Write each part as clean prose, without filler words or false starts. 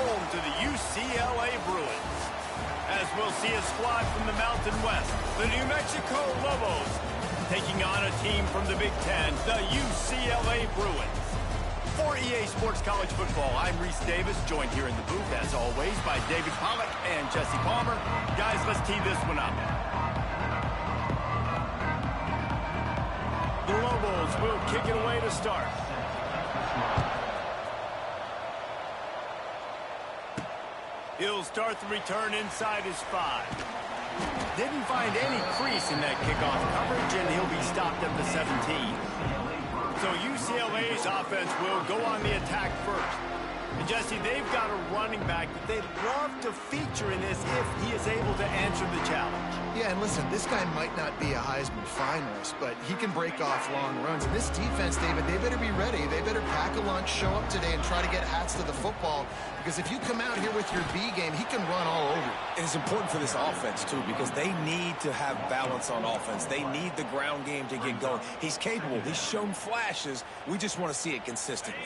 home to the UCLA Bruins. As we'll see a squad from the Mountain West, the New Mexico Lobos, taking on a team from the Big Ten, the UCLA Bruins. For EA Sports College Football, I'm Reese Davis, joined here in the booth, as always, by David Pollack and Jesse Palmer. Guys, let's tee this one up. The Lobos will kick it away to start. He'll start the return inside his 5. Didn't find any crease in that kickoff coverage, and he'll be stopped at the 17. So UCLA's offense will go on the attack first. And Jesse, they've got a running back that they'd love to feature in this if he is able to answer the challenge. Yeah, and listen, this guy might not be a Heisman finalist, but he can break off long runs. And this defense, David, they better be ready. They better pack a lunch, show up today, and try to get hats to the football. Because if you come out here with your B game, he can run all over you. And it's important for this offense, too, because they need to have balance on offense. They need the ground game to get going. He's capable. He's shown flashes. We just want to see it consistently.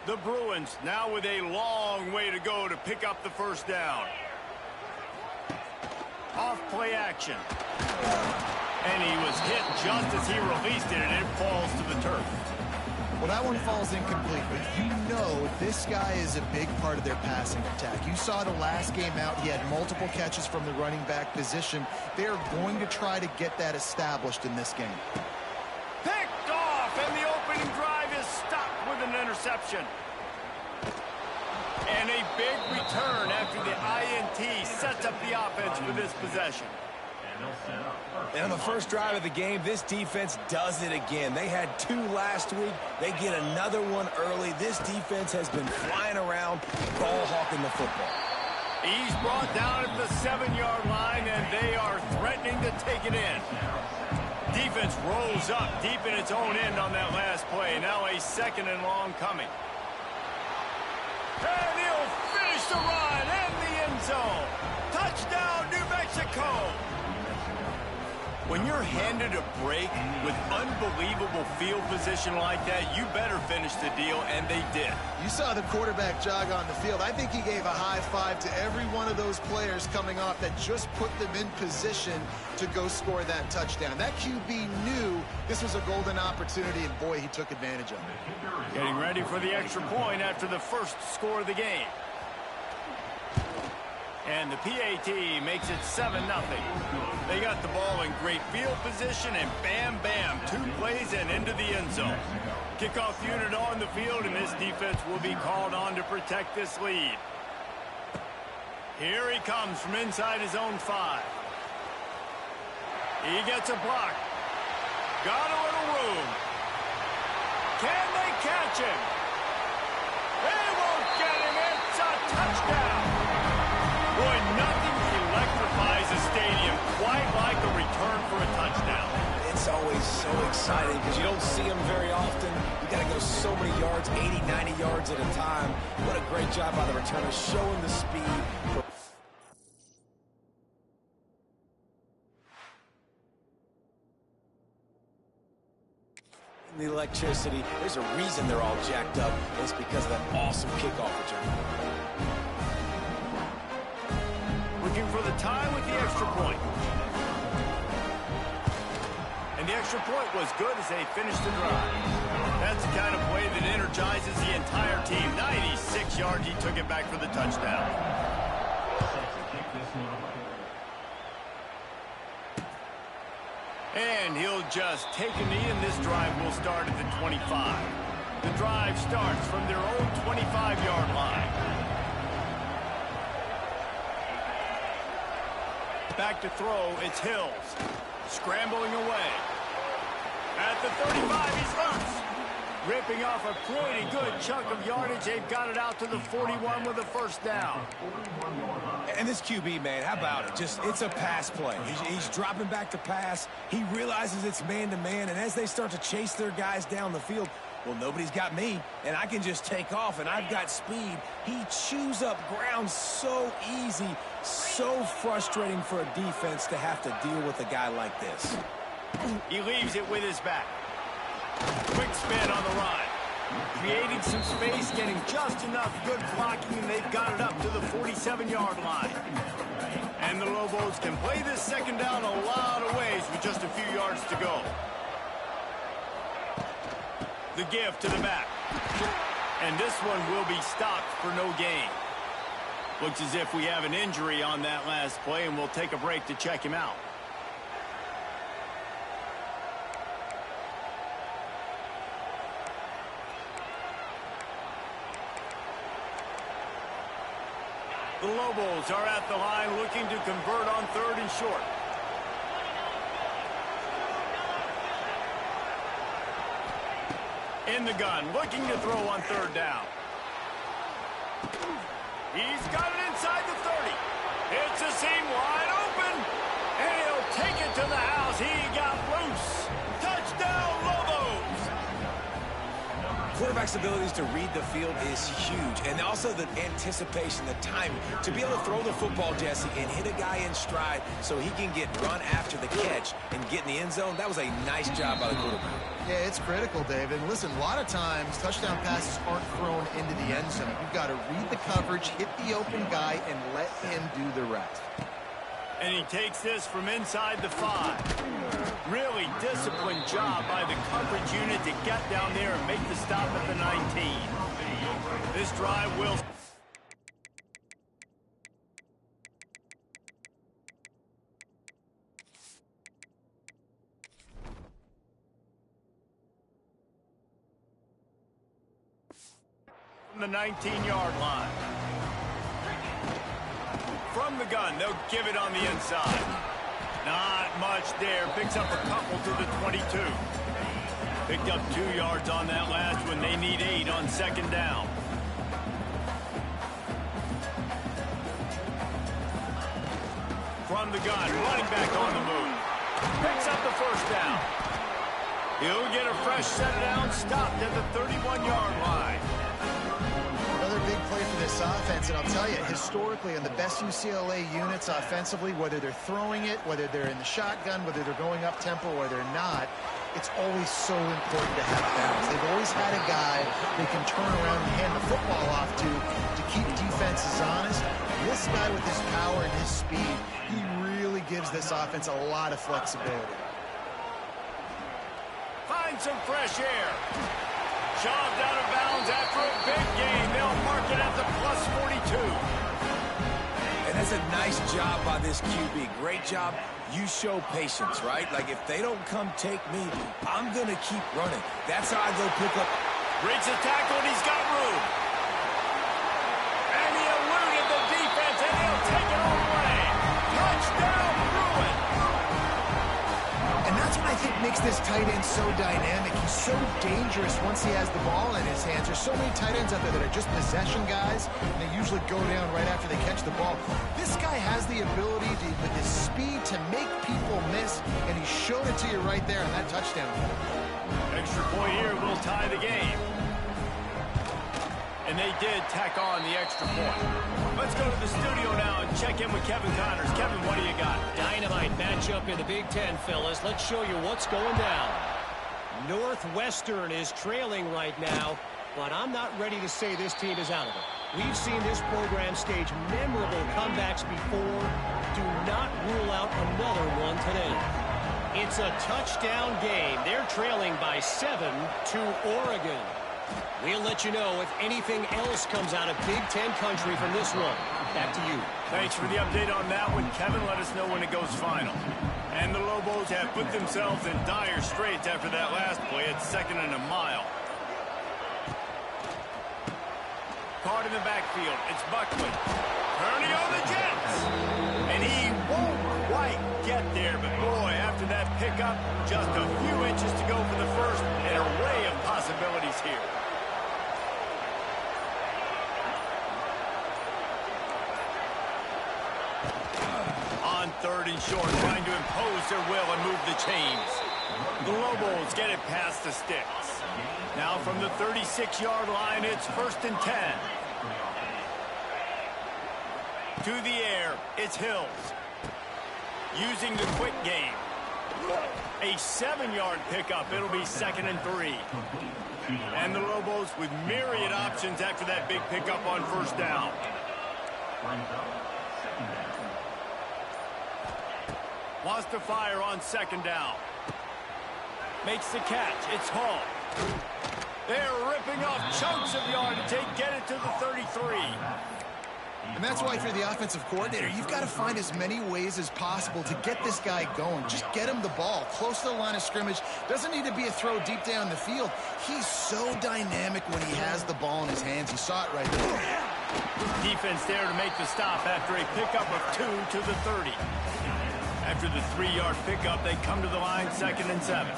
The Bruins now with a long way to go to pick up the first down. Off play action. And he was hit just as he released it, and it falls to the turf. Well, that one falls incomplete, but you know this guy is a big part of their passing attack. You saw the last game out, he had multiple catches from the running back position. They're going to try to get that established in this game. Picked off, and the opening drive is stopped with an interception. And a big return after the INT sets up the offense for this possession. And on the first drive of the game, this defense does it again. They had 2 last week. They get another one early. This defense has been flying around, ball hawking the football. He's brought down at the 7-yard line, and they are threatening to take it in. Defense rolls up deep in its own end on that last play. Now a 2nd and long coming. And he'll finish the run in the end zone. Touchdown, New Mexico. When you're handed a break with unbelievable field position like that, you better finish the deal, and they did. You saw the quarterback jog on the field. I think he gave a high five to every one of those players coming off that just put them in position to go score that touchdown. That QB knew this was a golden opportunity, and boy, he took advantage of it. Getting ready for the extra point after the first score of the game. And the PAT makes it 7-0. They got the ball in great field position, and bam, bam, 2 plays and into the end zone. Kickoff unit on the field, and this defense will be called on to protect this lead. Here he comes from inside his own 5. He gets a block. Got a little room. Can they catch him? They won't get him. It's a touchdown. Boy, nothing electrifies a stadium quite like a return for a touchdown. It's always so exciting because you don't see them very often. You got to go so many yards, 80, 90 yards at a time. What a great job by the returner, showing the speed. The electricity, there's a reason they're all jacked up. It's because of that awesome kickoff return. Looking for the tie with the extra point. And the extra point was good as they finished the drive. That's the kind of play that energizes the entire team. 96 yards, he took it back for the touchdown. And he'll just take a knee, and this drive will start at the 25. The drive starts from their own 25-yard line. Back to throw, it's Hills. Scrambling away. At the 35, he's loose. Ripping off a pretty good chunk of yardage. They've got it out to the 41 with a first down. And this QB, man, how about it? Just, it's a pass play. He's dropping back to pass. He realizes it's man-to-man, and as they start to chase their guys down the field, well, nobody's got me, and I can just take off, and I've got speed. He chews up ground so easy, so frustrating for a defense to have to deal with a guy like this. He leaves it with his back. Quick spin on the run. Creating some space, getting just enough good blocking, and they've got it up to the 47-yard line. And the Lobos can play this second down a lot of ways with just a few yards to go. The give to the back. And this one will be stopped for no gain. Looks as if we have an injury on that last play, and we'll take a break to check him out. The Lobos are at the line looking to convert on 3rd and short. In the gun, looking to throw on 3rd down. He's got it inside the 30. It's a seam wide open. And he'll take it to the house. He got loose. Touchdown, Lobos. Quarterback's abilities to read the field is huge. And also the anticipation, the time to be able to throw the football, Jesse, and hit a guy in stride so he can get run after the catch and get in the end zone. That was a nice job by the quarterback. Yeah, it's critical, Dave. And listen, a lot of times touchdown passes aren't thrown into the end zone. You've got to read the coverage, hit the open guy, and let him do the rest. And he takes this from inside the 5. Really disciplined job by the coverage unit to get down there and make the stop at the 19. This drive will... from the 19-yard line. From the gun, they'll give it on the inside. Not much there. Picks up a couple to the 22. Picked up 2 yards on that last one. They need 8 on 2nd down. From the gun, running back on the move. Picks up the 1st down. He'll get a fresh set down, stopped at the 31-yard line. Another big play for this offense, and I'll tell you, historically, in the best UCLA units offensively, whether they're throwing it, whether they're in the shotgun, whether they're going up-tempo or they're not, it's always so important to have balance. They've always had a guy they can turn around and hand the football off to keep defenses honest. This guy with his power and his speed, he really gives this offense a lot of flexibility. Find some fresh air. Shoved out of bounds after a big gain. They'll mark it at the +42. And that's a nice job by this QB. Great job. You show patience, right? Like, if they don't come take me, I'm going to keep running. That's how I go pick up. Breaks the tackle, and he's got room. And he eluded the defense, and he'll take it all the way. Touchdown, Bruin. And that's what I think makes this tight end so dynamic. He's so dangerous once he has the ball in his hands. There's so many tight ends out there that are just possession guys, and they usually go down right after they catch the ball. This guy has the ability to, with his speed, to make people miss, and he showed it to you right there on that touchdown. Extra point here will tie the game. And they did tack on the extra point. Let's go to the studio now and check in with Kevin Connors. Kevin, what do you got? Dynamite matchup in the Big Ten, fellas. Let's show you what's going down. Northwestern is trailing right now, but I'm not ready to say this team is out of it. We've seen this program stage memorable comebacks before. Do not rule out another one today. It's a touchdown game. They're trailing by 7 to Oregon. We'll let you know if anything else comes out of Big Ten country from this one. Back to you. Thanks for the update on that one, Kevin. Let us know when it goes final. And the Lobos have put themselves in dire straits after that last play at 2nd and a mile. Caught in the backfield. It's Buckley. Turning on the Jets. And he won't quite get there. But, boy, after that pickup, just a few inches to go for the first. An array of possibilities here. On 3rd and short, trying to impose their will and move the chains. The Lobos get it past the sticks. Now from the 36-yard line, it's 1st and 10. To the air, it's Hills. Using the quick game. A 7-yard pickup. It'll be 2nd and 3. And the Lobos with myriad options after that big pickup on 1st down. Wants to fire on 2nd down. Makes the catch. It's Hall. They're ripping off chunks of yardage. They get it to the 33. And that's why if you're the offensive coordinator, you've got to find as many ways as possible to get this guy going. Just get him the ball close to the line of scrimmage. Doesn't need to be a throw deep down the field. He's so dynamic when he has the ball in his hands. You saw it right there. Defense there to make the stop after a pickup of 2 to the 30. After the 3-yard pickup, they come to the line 2nd and 7.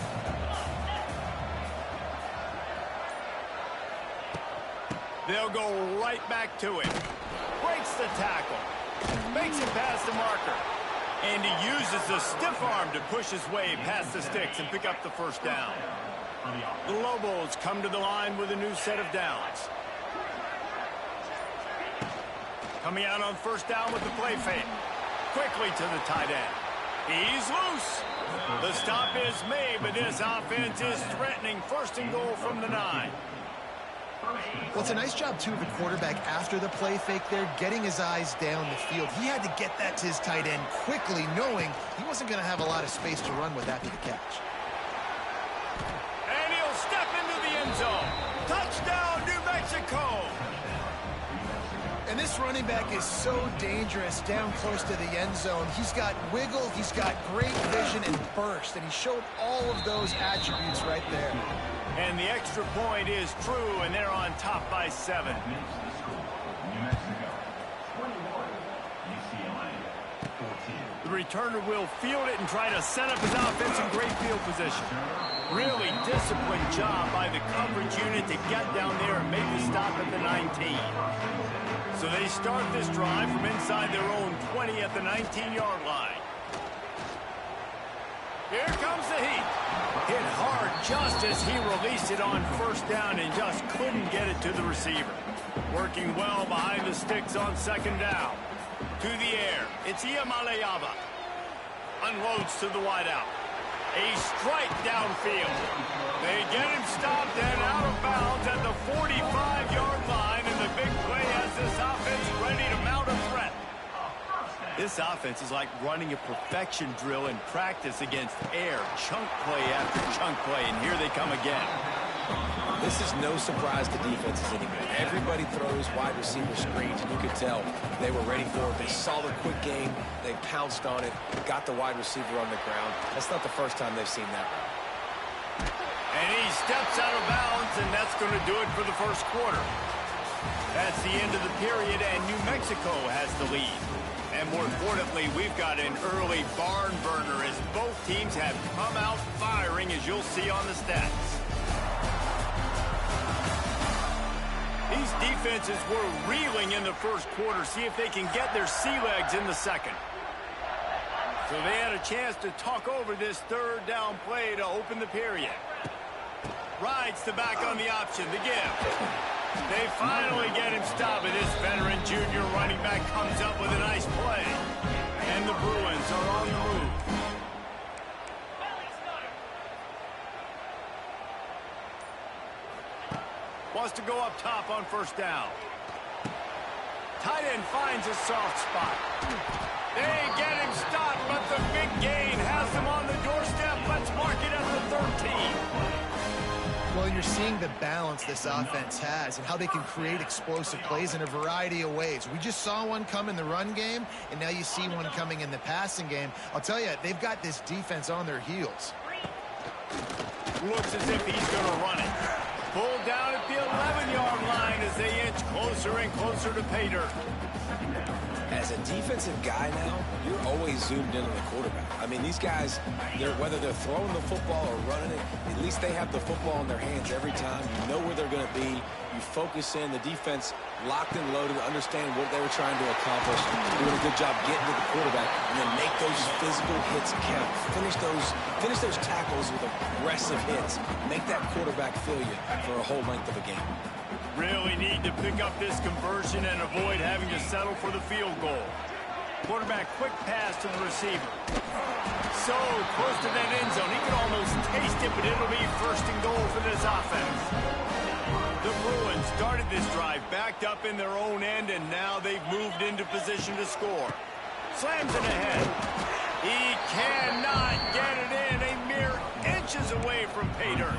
They'll go right back to him. Breaks the tackle. Makes it past the marker. And he uses the stiff arm to push his way past the sticks and pick up the 1st down. The Lobos come to the line with a new set of downs. Coming out on 1st down with the play fake. Quickly to the tight end. He's loose. The stop is made, but this offense is threatening 1st and goal from the 9. Well, it's a nice job, too, of the quarterback after the play fake there, getting his eyes down the field. He had to get that to his tight end quickly, knowing he wasn't going to have a lot of space to run with after the catch. And he'll step into the end zone. Touchdown, New Mexico! And this running back is so dangerous down close to the end zone. He's got wiggle, he's got great vision and burst, and he showed all of those attributes right there. And the extra point is true, and they're on top by 7. New Mexico, 21, UCLA, 14. The returner will field it and try to set up his offense in great field position. Really disciplined job by the coverage unit to get down there and make the stop at the 19. So they start this drive from inside their own 20 at the 19-yard line. Here comes the heat. Hit hard just as he released it on 1st down and just couldn't get it to the receiver. Working well behind the sticks on 2nd down. To the air, it's Iamaleava. Unloads to the wideout. A strike downfield. They get him stopped and out of bounds at the 45-yard line, and the big play has this offense ready to mount a threat. This offense is like running a perfection drill in practice against air. Chunk play after chunk play, and here they come again. This is no surprise to defenses anymore. Everybody throws wide receiver screens, and you could tell they were ready for it. They saw the quick game. They pounced on it, got the wide receiver on the ground. That's not the first time they've seen that. And he steps out of bounds, and that's going to do it for the 1st quarter. That's the end of the period, and New Mexico has the lead. And more importantly, we've got an early barn burner as both teams have come out firing, as you'll see on the stats. These defenses were reeling in the 1st quarter. See if they can get their sea legs in the 2nd. So they had a chance to talk over this 3rd down play to open the period. Rides the back on the option, the give. They finally get him stopped, and this veteran junior running back comes up with a nice play. And the Bruins are on the move. Wants to go up top on 1st down. Tight end finds a soft spot. They get him stopped, but the big gain has them on the doorstep. Let's mark it at the 13. Well, you're seeing the balance this offense has and how they can create explosive plays in a variety of ways. We just saw one come in the run game, and now you see one coming in the passing game. I'll tell you, they've got this defense on their heels. Looks as if he's going to run it. Pulled down at the 11-yard line as they inch closer and closer to pay dirt. As a defensive guy now, you're always zoomed in on the quarterback. I mean, these guys, whether they're throwing the football or running it, at least they have the football in their hands every time. You know where they're going to be. You focus in. The defense locked and loaded, understand what they were trying to accomplish, doing a good job getting to the quarterback, and then make those physical hits count. Finish those tackles with aggressive hits. Make that quarterback feel you for a whole length of a game. Really need to pick up this conversion and avoid having to settle for the field goal. Quarterback quick pass to the receiver. So close to that end zone. He could almost taste it, but it'll be first and goal for this offense. The Bruins started this drive backed up in their own end, and now they've moved into position to score. Slams it ahead. He cannot get it in. A mere inches away from pay dirt.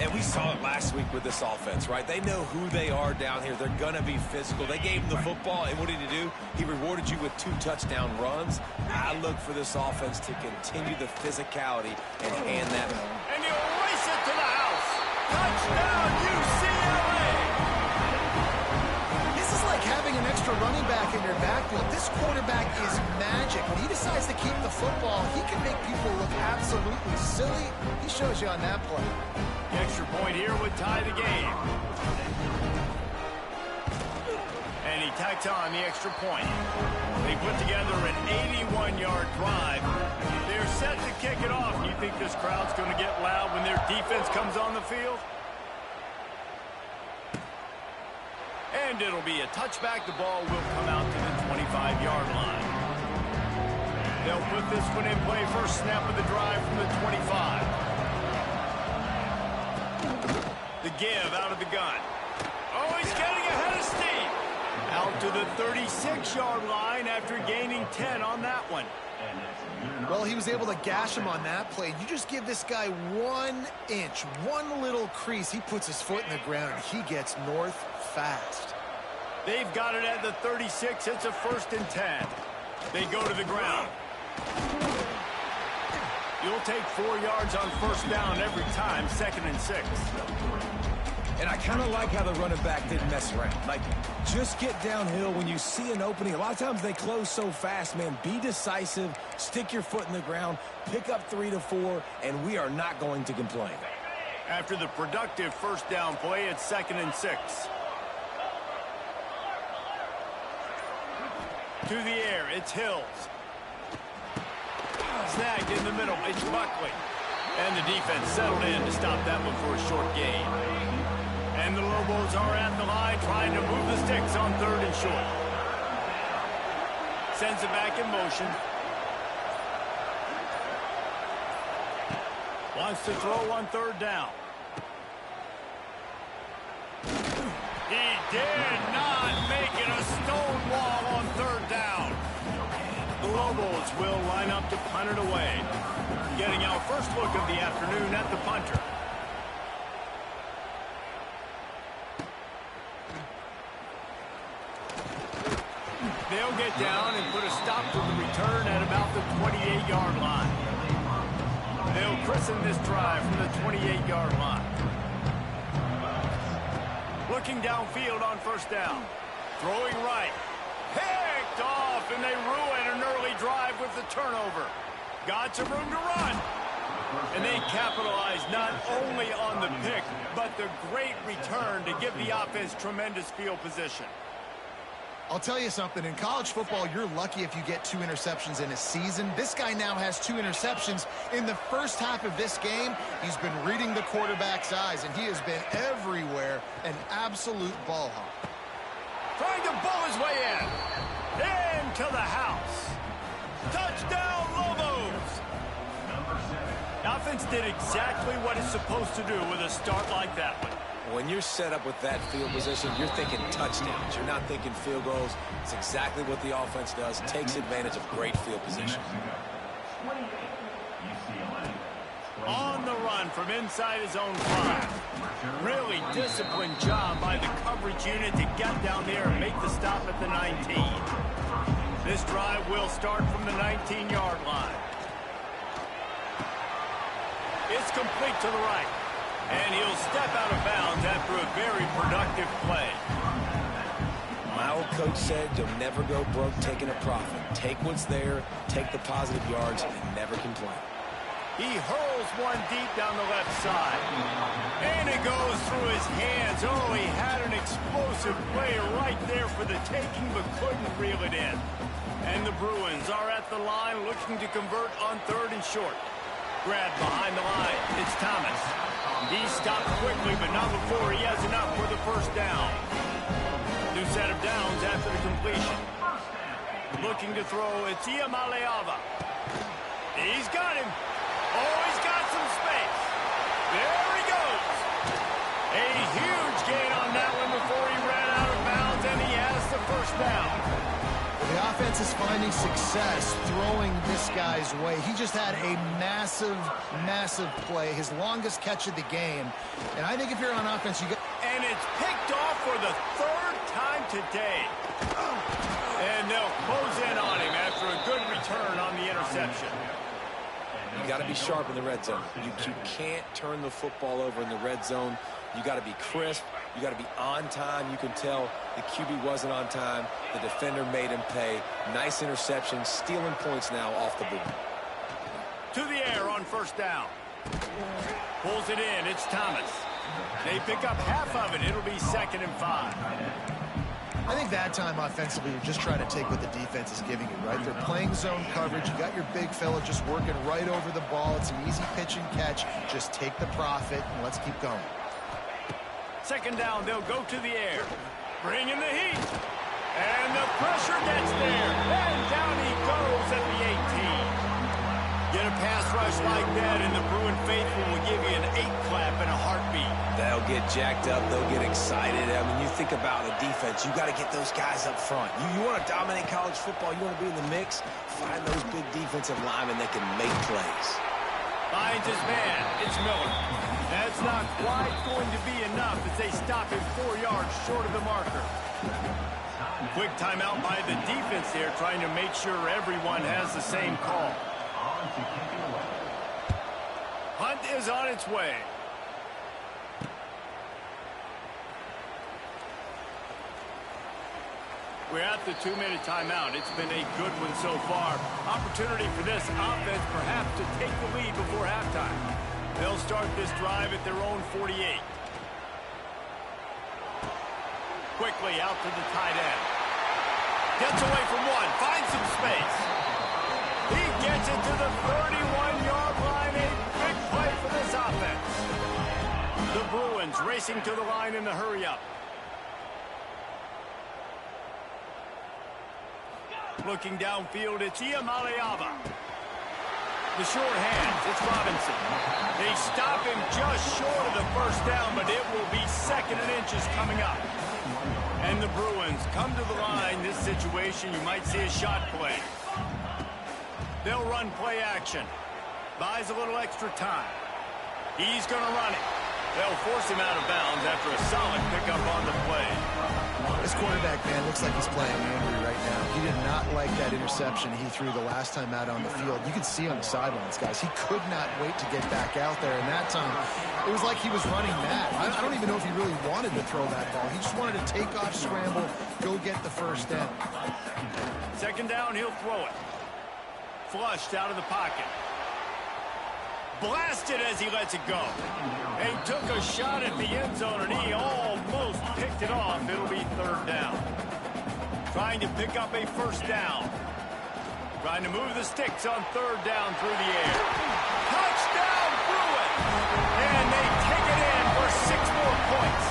And we saw it last week with this offense, right? They know who they are down here. They're going to be physical. They gave him the football, and what did he do? He rewarded you with 2 touchdown runs. I look for this offense to continue the physicality and hand that. And he'll race it to the house. Touchdown, UCLA! This is like having an extra running back in your backfield. This quarterback is magic. When he decides to keep the football, he can make people look absolutely silly. He shows you on that play. The extra point here would tie the game. And he tacks on the extra point. They put together an 81-yard drive. They're set to kick it off. You think this crowd's going to get loud when their defense comes on the field? And it'll be a touchback. The ball will come out to the 25-yard line. They'll put this one in play. First snap of the drive from the 25. The give out of the gun. Oh, he's getting ahead of steam. Out to the 36-yard line after gaining 10 on that one. Well, he was able to gash him on that play. You just give this guy 1 inch, one little crease. He puts his foot in the ground, and he gets north fast. They've got it at the 36. It's a 1st and 10. They go to the ground. You'll take 4 yards on first down every time, 2nd and 6. And I kind of like how the running back didn't mess around. Like, just get downhill when you see an opening. A lot of times they close so fast, man. Be decisive, stick your foot in the ground, pick up 3 to 4, and we are not going to complain. After the productive first down play, it's 2nd and 6. To the air, it's Hills. Snagged in the middle, it's Buckley. And the defense settled in to stop that one for a short gain. And the Lobos are at the line trying to move the sticks on 3rd and short. Sends it back in motion. Wants to throw on 3rd down. He did not make it a stone wall on 3rd down. The Lobos will line up to punt it away. Getting our first look of the afternoon at the punter. They'll get down and put a stop to the return at about the 28-yard line. They'll christen this drive from the 28-yard line. Looking downfield on first down. Throwing right. Picked off, and they ruin an early drive with the turnover. Got some room to run. And they capitalize not only on the pick, but the great return to give the offense tremendous field position. I'll tell you something. In college football, you're lucky if you get 2 interceptions in a season. This guy now has 2 interceptions. In the first half of this game, he's been reading the quarterback's eyes, and he has been everywhere, an absolute ball hawk. Trying to bull his way in. Into the house. Touchdown, Lobos. The offense did exactly what it's supposed to do with a start like that one. When you're set up with that field position, you're thinking touchdowns. You're not thinking field goals. It's exactly what the offense does. Takes advantage of great field position. On the run from inside his own 5. Really disciplined job by the coverage unit to get down there and make the stop at the 19. This drive will start from the 19-yard line. It's complete to the right. And he'll step out of bounds after a very productive play. My old coach said you'll never go broke taking a profit. Take what's there, take the positive yards, and never complain. He hurls one deep down the left side. And it goes through his hands. Oh, he had an explosive play right there for the taking, but couldn't reel it in. And the Bruins are at the line looking to convert on 3rd and short. Grab behind the line. It's Thomas. He stopped quickly, but not before he has enough for the first down. New set of downs after the completion. Looking to throw, it's Maleava. He's got him. Oh, he's got some space. There he goes. A huge gain on that one before he ran out of bounds, and he has the first down. The offense is finding success throwing this guy's way. He just had a massive, massive play, his longest catch of the game. And I think if you're on offense, you got... And it's picked off for the third time today. And they'll close in on him after a good return on the interception. You got to be sharp in the red zone. You can't turn the football over in the red zone. You got to be crisp. You got to be on time. You can tell the QB wasn't on time. The defender made him pay. Nice interception, stealing points now off the board. To the air on first down. Pulls it in. It's Thomas. They pick up half of it. It'll be 2nd and 5. I think that time offensively, you're just trying to take what the defense is giving you, right? They're playing zone coverage. You got your big fella just working right over the ball. It's an easy pitch and catch. Just take the profit and let's keep going. 2nd down, they'll go to the air. Bring in the heat. And the pressure gets there. And down he goes at the 18. Get a pass rush like that, and the Bruin faithful will give you an 8-clap in a heartbeat. They'll get jacked up. They'll get excited. I mean, you think about the defense. You got to get those guys up front. You want to dominate college football. You want to be in the mix. Find those big defensive linemen that can make plays. Finds his man. It's Miller. That's not quite going to be enough as they stop him 4 yards short of the marker. Quick timeout by the defense there, trying to make sure everyone has the same call. Hunt is on its way. We're at the 2-minute timeout. It's been a good one so far. Opportunity for this offense perhaps to take the lead before halftime. They'll start this drive at their own 48. Quickly out to the tight end. Gets away from one. Finds some space. He gets it to the 31-yard line. A big play for this offense. The Bruins racing to the line in the hurry-up. Looking downfield, it's Maleava. The short hands, it's Robinson. They stop him just short of the first down, but it will be 2nd and inches coming up. And the Bruins come to the line. This situation, you might see a shot play. They'll run play action. Buys a little extra time. He's going to run it. They'll force him out of bounds after a solid pickup on the play. This quarterback, man, looks like he's playing angry right now. He did not like that interception he threw the last time out on the field. You can see on the sidelines, guys. He could not wait to get back out there. And that time, it was like he was running mad. I don't even know if he really wanted to throw that ball. He just wanted to take off, scramble, go get the first down. 2nd down, he'll throw it. Flushed out of the pocket. Blasted as he lets it go. He took a shot at the end zone, and he almost picked it off. It'll be 3rd down. Trying to pick up a first down. Trying to move the sticks on 3rd down through the air. Touchdown, Bruins! And they take it in for 6 more points.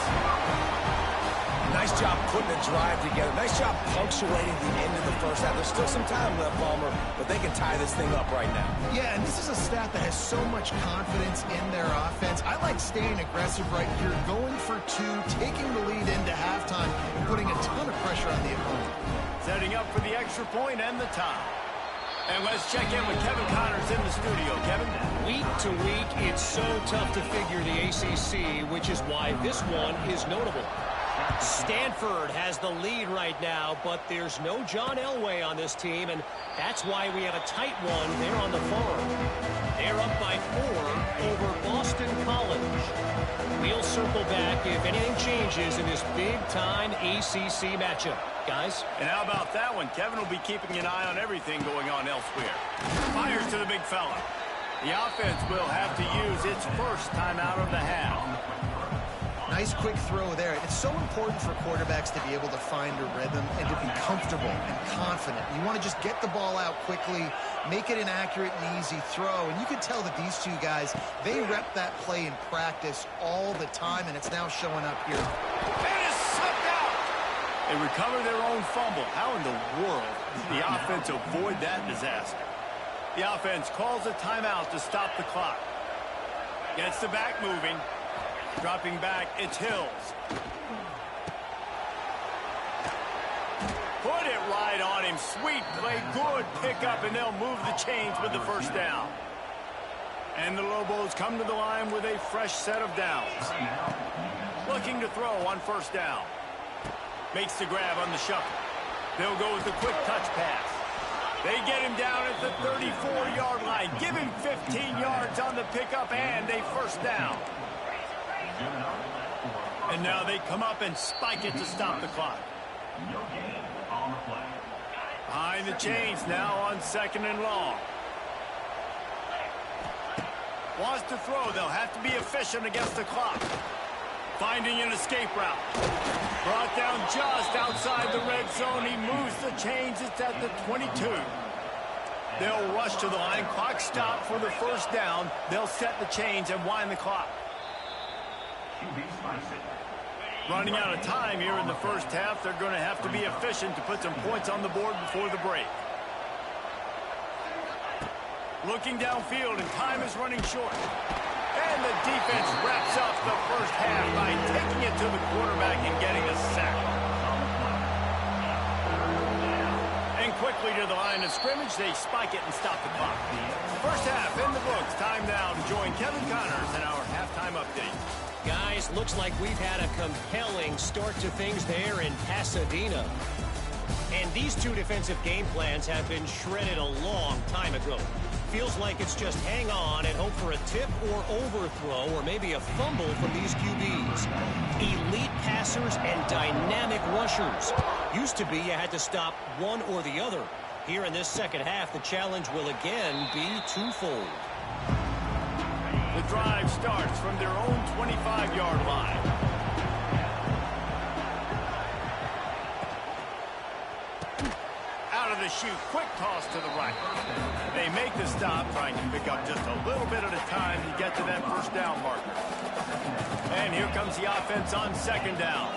Nice job putting a drive together. Nice job punctuating the end of the first half. There's still some time left, Palmer, but they can tie this thing up right now. Yeah, and this is a staff that has so much confidence in their offense. I like staying aggressive right here, going for 2, taking the lead into halftime, and putting a ton of pressure on the opponent. Setting up for the extra point and the tie. And let's check in with Kevin Connors in the studio. Kevin? Week to week, it's so tough to figure the ACC, which is why this one is notable. Stanford has the lead right now, but there's no John Elway on this team, and that's why we have a tight one there on the farm. They're up by 4 over Boston College. We'll circle back if anything changes in this big-time ACC matchup. Guys? And how about that one? Kevin will be keeping an eye on everything going on elsewhere. Fires to the big fella. The offense will have to use its first timeout of the half. Nice quick throw there. It's so important for quarterbacks to be able to find a rhythm and to be comfortable and confident. You want to just get the ball out quickly, make it an accurate and easy throw. And you can tell that these two guys, they rep that play in practice all the time, and it's now showing up here. And it's sucked out. They recover their own fumble. How in the world did the offense avoid that disaster? The offense calls a timeout to stop the clock. Gets the back moving. Dropping back, it's Hills. Put it right on him. Sweet play, good pickup, and they'll move the chains with the first down. And the Lobos come to the line with a fresh set of downs. Looking to throw on first down. Makes the grab on the shuffle. They'll go with the quick touch pass. They get him down at the 34-yard line. Give him 15 yards on the pickup and a first down. And now they come up and spike it to stop the clock. Behind the chains now on 2nd and long. Wants to throw. They'll have to be efficient against the clock. Finding an escape route. Brought down just outside the red zone. He moves the chains. It's at the 22. They'll rush to the line. Clock stopped for the first down. They'll set the chains and wind the clock. Running out of time here in the first half. They're going to have to be efficient to put some points on the board before the break. Looking downfield, and time is running short. And the defense wraps up the first half by taking it to the quarterback and getting a sack. And quickly to the line of scrimmage, they spike it and stop the clock. First half in the books. Time now to join Kevin Connors in our halftime update. Guys, looks like we've had a compelling start to things there in Pasadena. And these two defensive game plans have been shredded a long time ago. Feels like it's just hang on and hope for a tip or overthrow or maybe a fumble from these QBs. Elite passers and dynamic rushers. Used to be you had to stop one or the other. Here in this second half, the challenge will again be twofold. The drive starts from their own 25-yard line. Out of the chute, quick toss to the right. They make the stop, trying to pick up just a little bit at a time to get to that first down marker. And here comes the offense on 2nd down.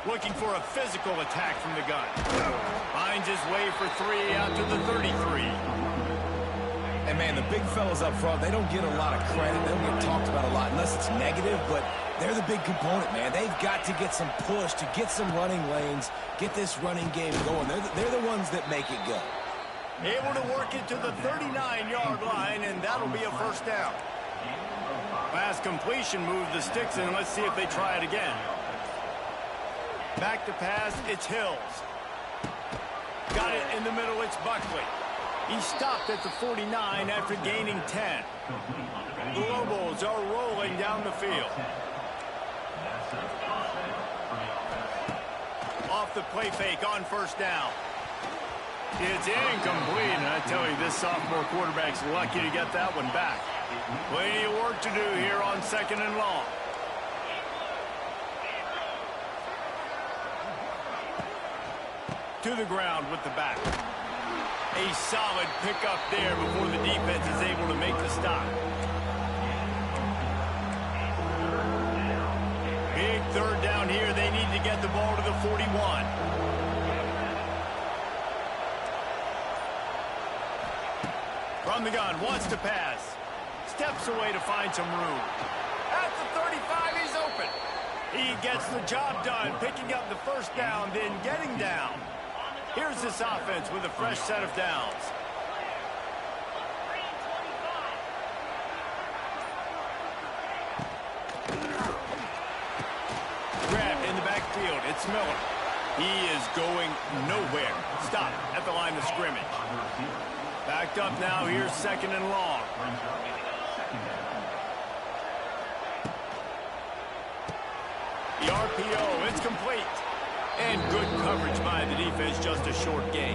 Looking for a physical attack from the gun. Finds his way for 3 out to the 33. And, man, the big fellas up front, they don't get a lot of credit. They don't get talked about a lot unless it's negative, but they're the big component, man. They've got to get some push, to get some running lanes, get this running game going. They're the ones that make it go. Able to work it to the 39-yard line, and that'll be a first down. Pass completion, move the sticks in. Let's see if they try it again. Back to pass, it's Hills. Got it in the middle, it's Buckley. He stopped at the 49 after gaining 10. The Lobos are rolling down the field. Off the play fake on first down. It's incomplete, and I tell you, this sophomore quarterback's lucky to get that one back. Plenty of work to do here on 2nd and long. To the ground with the back. A solid pickup there before the defense is able to make the stop. Big third down here. They need to get the ball to the 41. From the gun, wants to pass. Steps away to find some room. At the 35, he's open. He gets the job done, picking up the first down, then getting down. Here's this offense with a fresh set of downs. Grab in the backfield. It's Miller. He is going nowhere. Stop at the line of scrimmage. Backed up now. Here's 2nd and long. The RPO. It's complete. And good coverage by the defense, just a short gain.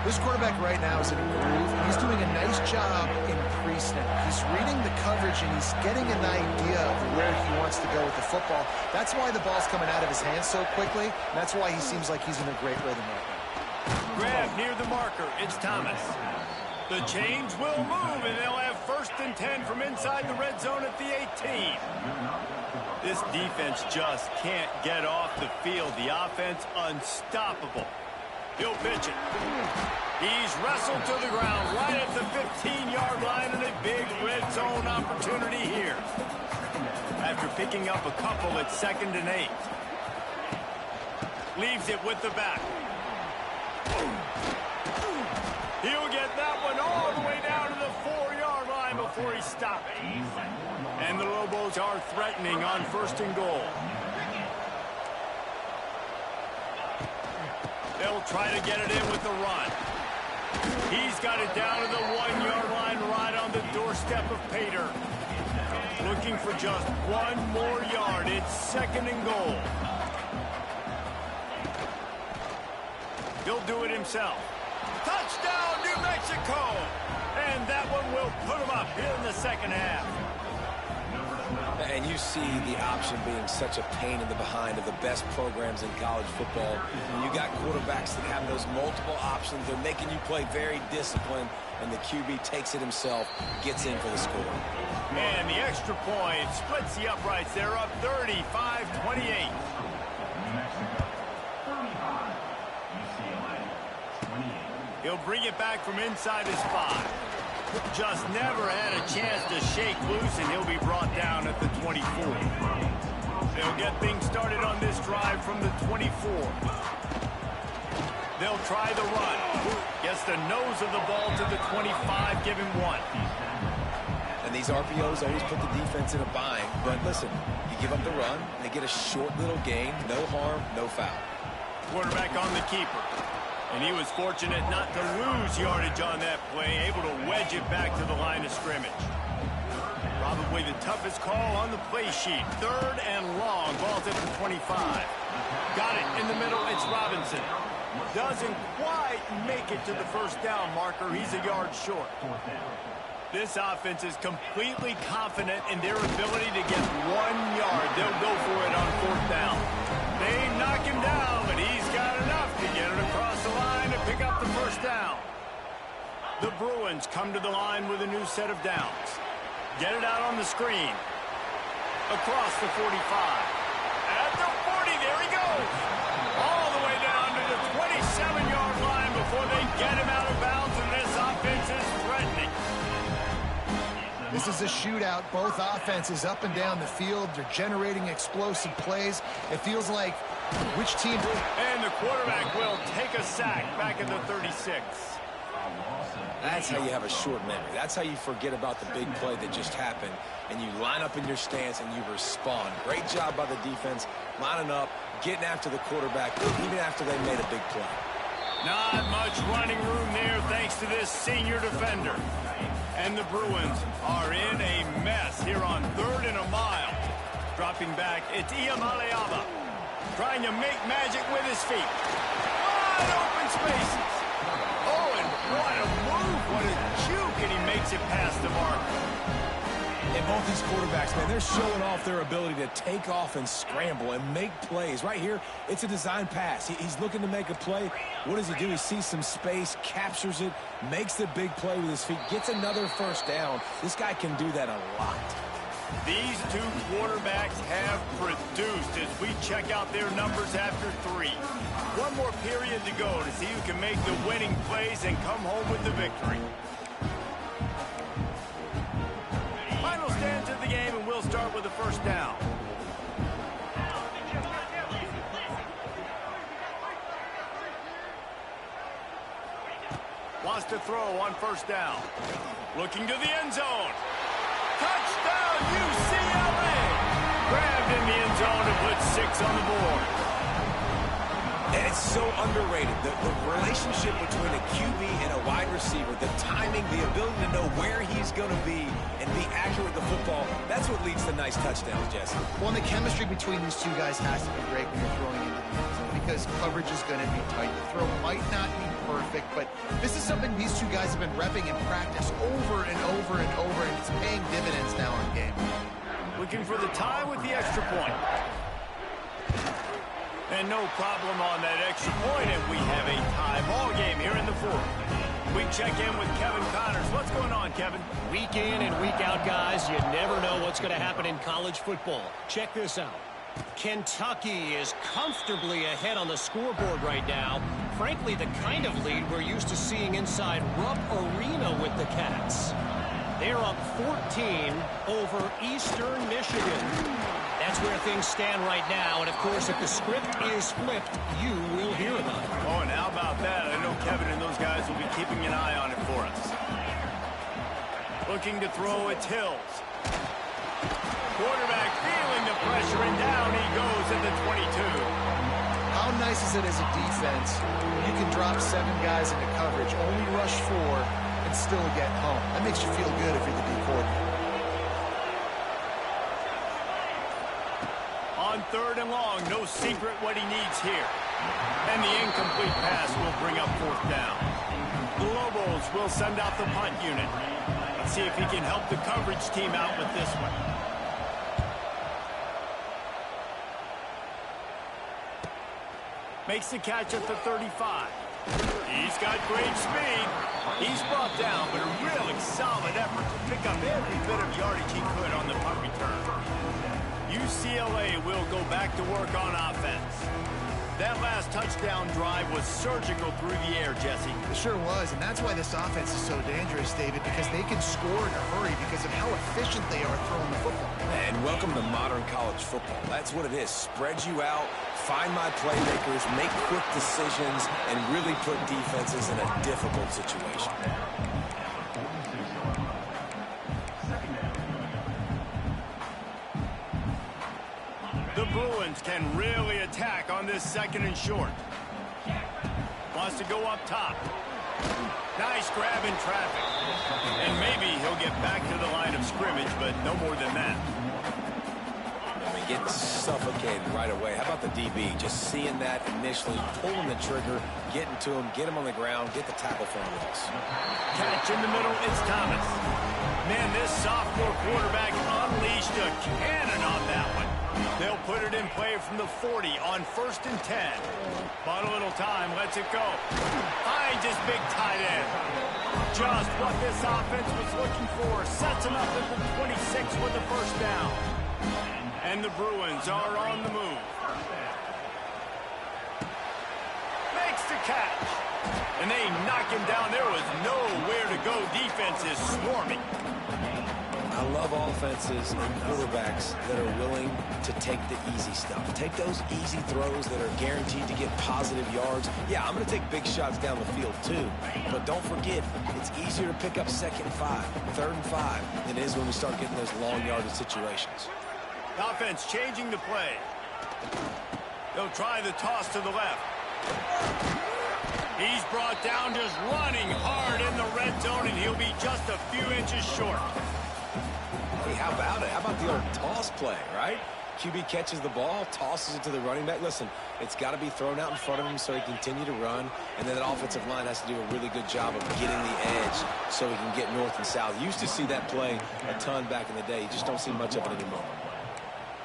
This quarterback right now is in a groove. He's doing a nice job in pre-snap. He's reading the coverage, and he's getting an idea of where he wants to go with the football. That's why the ball's coming out of his hands so quickly, and that's why he seems like he's in a great rhythm right now. Grab near the marker. It's Thomas. The chains will move, and they'll have first and 10 from inside the red zone at the 18. This defense just can't get off the field. The offense unstoppable. He'll pitch it. He's wrestled to the ground right at the 15-yard line, and a big red zone opportunity here. After picking up a couple at 2nd and 8. Leaves it with the back. He'll get that one all the way down to the 4-yard line before he stopped. And the Lobos are threatening on 1st and goal. They'll try to get it in with the run. He's got it down to the 1-yard line right on the doorstep of Pater. Looking for just one more yard. It's 2nd and goal. He'll do it himself. Touchdown, New Mexico! And that one will put him up here in the 2nd half. And you see the option being such a pain in the behind of the best programs in college football. When you got quarterbacks that have those multiple options, they're making you play very disciplined, and the QB takes it himself, gets in for the score. And the extra point splits the uprights. They're up 35-28. New Mexico, 35. UCLA, 28. He'll bring it back from inside his 5. Just never had a chance to shake loose, and he'll be brought down at the 24. They'll get things started on this drive from the 24. They'll try the run. Gets the nose of the ball to the 25, give him 1. And these RPOs always put the defense in a bind. But listen, you give up the run, they get a short little gain, no harm, no foul. Quarterback on the keeper. And he was fortunate not to lose yardage on that play, able to wedge it back to the line of scrimmage. Probably the toughest call on the play sheet. 3rd and long, ball's at the 25. Got it in the middle, it's Robinson. Doesn't quite make it to the 1st down marker. He's a yard short. This offense is completely confident in their ability to get 1 yard. They'll go for it on 4th down. They knock him down, but he's got enough to get it across the line to pick up the 1st down. The Bruins come to the line with a new set of downs. Get it out on the screen. Across the 45. At the 40, there he goes. All the way down to the 27-yard line before they get him out of bounds, and this offense is threatening. This is a shootout. Both offenses up and down the field. They're generating explosive plays. It feels like which team... And the quarterback will take a sack back at the 36. That's how you have a short memory. That's how you forget about the big play that just happened, and you line up in your stance and you respond. Great job by the defense, lining up, getting after the quarterback, even after they made a big play. Not much running room there thanks to this senior defender. And the Bruins are in a mess here on 3rd and a mile. Dropping back, it's Iamaleava. Trying to make magic with his feet. Wide open spaces. Oh, and what a move. What a juke, and he makes it past the mark. And both these quarterbacks, man, they're showing off their ability to take off and scramble and make plays. Right here, it's a design pass. He's looking to make a play. What does he do? He sees some space, captures it, makes the big play with his feet, gets another 1st down. This guy can do that a lot. These two quarterbacks have produced as we check out their numbers after 3. One more period to go to see who can make the winning plays and come home with the victory. Final stands of the game, and we'll start with the 1st down. Wants to throw on 1st down. Looking to the end zone. Touchdown, UCLA! Grabbed in the end zone and put 6 on the board. And it's so underrated. The relationship between a QB and a wide receiver, the timing, the ability to know where he's going to be and be accurate with the football, that's what leads to nice touchdowns, Jesse. Well, and the chemistry between these two guys has to be great when you're throwing into the end zone because coverage is going to be tight. The throw might not be perfect, but this is something these two guys have been repping in practice over and over and over, and it's paying dividends now in game. Looking for the tie with the extra point. And no problem on that extra point, and we have a tie ball game here in the 4th. We check in with Kevin Connors. What's going on, Kevin? Week in and week out, guys, you never know what's going to happen in college football. Check this out. Kentucky is comfortably ahead on the scoreboard right now. Frankly, the kind of lead we're used to seeing inside Rupp Arena with the Cats. They're up 14 over Eastern Michigan. That's where things stand right now, and of course, if the script is flipped, you will hear about it. Oh, and how about that? I know Kevin and those guys will be keeping an eye on it for us. Looking to throw, it's Hills. Quarterback feeling the pressure, and down he goes at the 22. How nice is it as a defense? You can drop 7 guys into coverage, only rush 4, and still get home. That makes you feel good if you're the D coordinator. On 3rd and long, no secret what he needs here. And the incomplete pass will bring up 4th down. The Lobos will send out the punt unit. Let's see if he can help the coverage team out with this one. Makes the catch at the 35. He's got great speed. He's brought down, but a really solid effort to pick up every bit of yardage he could on the punt return. UCLA will go back to work on offense. That last touchdown drive was surgical through the air, Jesse. It sure was, and that's why this offense is so dangerous, David, because they can score in a hurry because of how efficient they are throwing the football. And welcome to modern college football. That's what it is. Spread you out, find my playmakers, make quick decisions, and really put defenses in a difficult situation. The Bruins can really attack on this 2nd and short. Wants to go up top. Nice grab in traffic. And maybe he'll get back to the line of scrimmage, but no more than that. I mean, getting suffocated right away. How about the DB? Just seeing that initially, pulling the trigger, getting to him, get him on the ground, get the tackle for a loss. Catch in the middle, it's Thomas. Man, this sophomore quarterback unleashed a cannon on that one. They'll put it in play from the 40 on 1st and 10. But a little time, lets it go. Finds his big tight end. Just what this offense was looking for. Sets him up at the 26 with the 1st down. And the Bruins are on the move. Makes the catch. And they knock him down. There was nowhere to go. Defense is swarming. I love offenses and quarterbacks that are willing to take the easy stuff. Take those easy throws that are guaranteed to get positive yards. Yeah, I'm going to take big shots down the field too. But don't forget, it's easier to pick up 2nd and 5, 3rd and 5 than it is when we start getting those long yardage situations. Offense changing the play. They'll try the toss to the left. He's brought down just running hard in the red zone, and he'll be just a few inches short. Hey, how about it? How about the old toss play, right? QB catches the ball, tosses it to the running back. Listen, it's got to be thrown out in front of him so he can continue to run, and then that offensive line has to do a really good job of getting the edge so he can get north and south. You used to see that play a ton back in the day. You just don't see much of it anymore.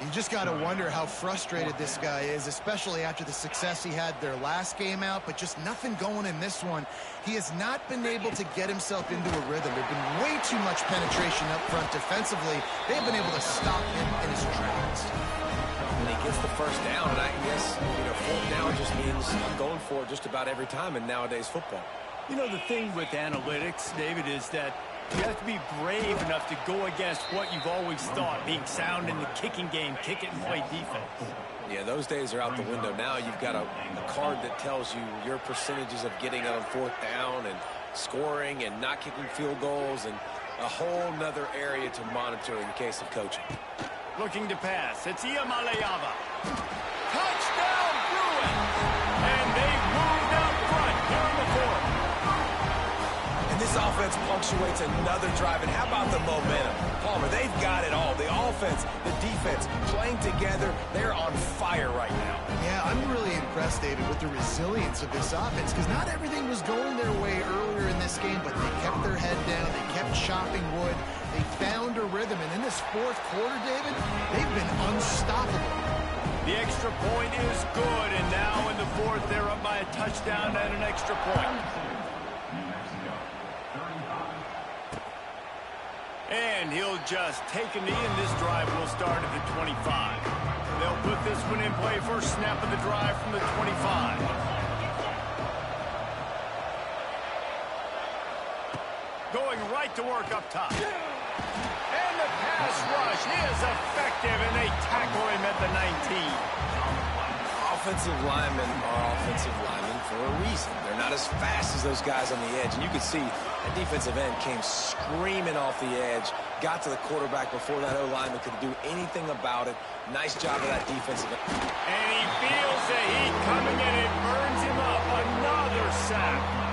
You just got to wonder how frustrated this guy is, especially after the success he had their last game out, but just nothing going in this one. He has not been able to get himself into a rhythm. There's been way too much penetration up front defensively. They've been able to stop him in his tracks. And he gets the 1st down, and I guess, 4th down just means I'm going for it just about every time in nowadays football. You know, the thing with analytics, David, is that you have to be brave enough to go against what you've always thought, being sound in the kicking game, kick it and play defense. Yeah, those days are out the window. Now you've got a card that tells you your percentages of getting it on 4th down and scoring and not kicking field goals and a whole nother area to monitor in case of coaching. Looking to pass. It's Iamaleava. Touchdown, Bruins! And they moved out front here in the 4th. This offense punctuates another drive, and how about the momentum? Palmer, they've got it all. The offense, the defense, playing together. They're on fire right now. Yeah, I'm really impressed, David, with the resilience of this offense, because not everything was going their way earlier in this game, but they kept their head down. They kept chopping wood. They found a rhythm, and in this 4th quarter, David, they've been unstoppable. The extra point is good, and now in the 4th, they're up by a touchdown and an extra point. And he'll just take a knee, and this drive will start at the 25. They'll put this one in play. First snap of the drive from the 25. Going right to work up top. And the pass rush is effective, and they tackle him at the 19. Offensive linemen are offensive linemen for a reason. They're not as fast as those guys on the edge. And you can see that defensive end came screaming off the edge, got to the quarterback before that O-lineman could do anything about it. Nice job of that defensive end. And he feels the heat coming in. It burns him up. Another sack.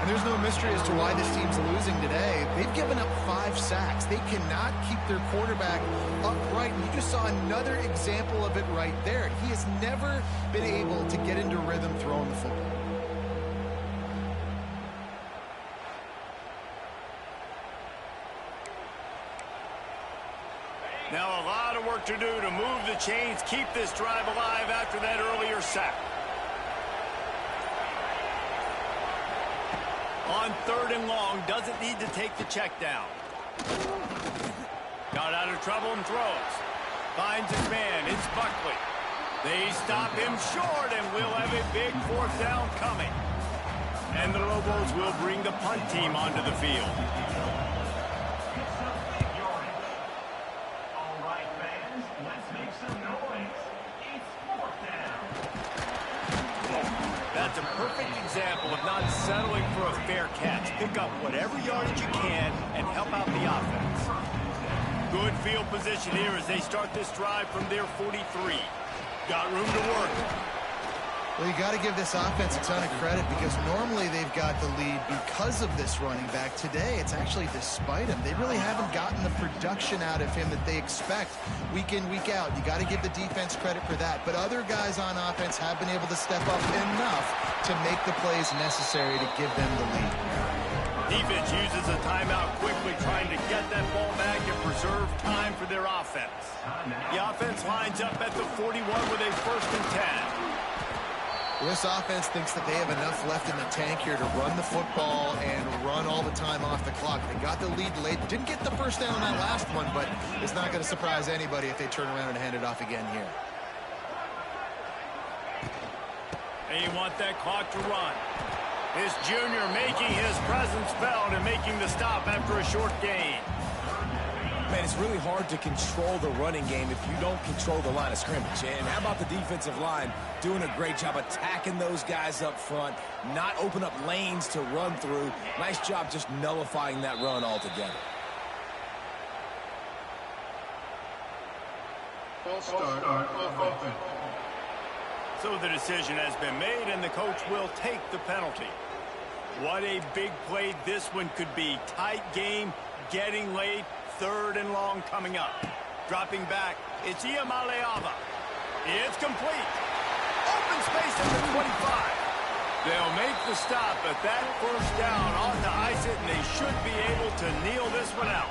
And there's no mystery as to why this team's losing today. They've given up 5 sacks. They cannot keep their quarterback upright. And you just saw another example of it right there. He has never been able to get into rhythm throwing the football. Now a lot of work to do to move the chains, keep this drive alive after that earlier sack. On 3rd and long, doesn't need to take the check down. Got out of trouble and throws. Finds his man. It's Buckley. They stop him short, and we'll have a big 4th down coming. And the Lobos will bring the punt team onto the field. All right, fans, let's make some noise. It's 4th down. That's a perfect example of not settling for a fair catch. Pick up whatever yardage you can and help out the offense. Good field position here as they start this drive from their 43. Got room to work. Well, you got to give this offense a ton of credit because normally they've got the lead because of this running back. Today, it's actually despite him. They really haven't gotten the production out of him that they expect week in, week out. You got to give the defense credit for that. But other guys on offense have been able to step up enough to make the plays necessary to give them the lead. Defense uses a timeout quickly, trying to get that ball back and preserve time for their offense. The offense lines up at the 41 with a 1st and 10. This offense thinks that they have enough left in the tank here to run the football and run all the time off the clock. They got the lead late. Didn't get the 1st down on that last one, but it's not going to surprise anybody if they turn around and hand it off again here. They want that clock to run. This junior making his presence felt and making the stop after a short gain. Man, it's really hard to control the running game if you don't control the line of scrimmage. And how about the defensive line doing a great job attacking those guys up front, not open up lanes to run through. Nice job just nullifying that run altogether. False start on offense. So the decision has been made, and the coach will take the penalty. What a big play this one could be. Tight game, getting late, 3rd and long coming up. Dropping back, it's Iamaleava. It's complete. Open space at the 25. They'll make the stop, but that 1st down on to ice it, and they should be able to kneel this one out.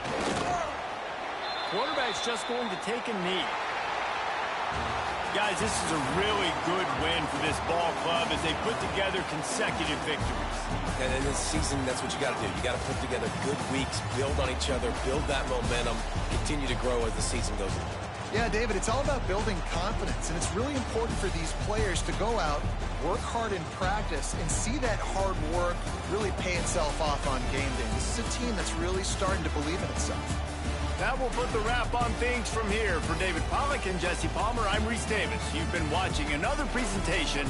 Quarterback's just going to take a knee. Guys, this is a really good win for this ball club as they put together consecutive victories. And in this season, that's what you got to do. You got to put together good weeks, build on each other, build that momentum, continue to grow as the season goes on. Yeah, David, it's all about building confidence, and it's really important for these players to go out, work hard in practice, and see that hard work really pay itself off on game day. This is a team that's really starting to believe in itself. That will put the wrap on things from here. For David Pollack and Jesse Palmer, I'm Reese Davis. You've been watching another presentation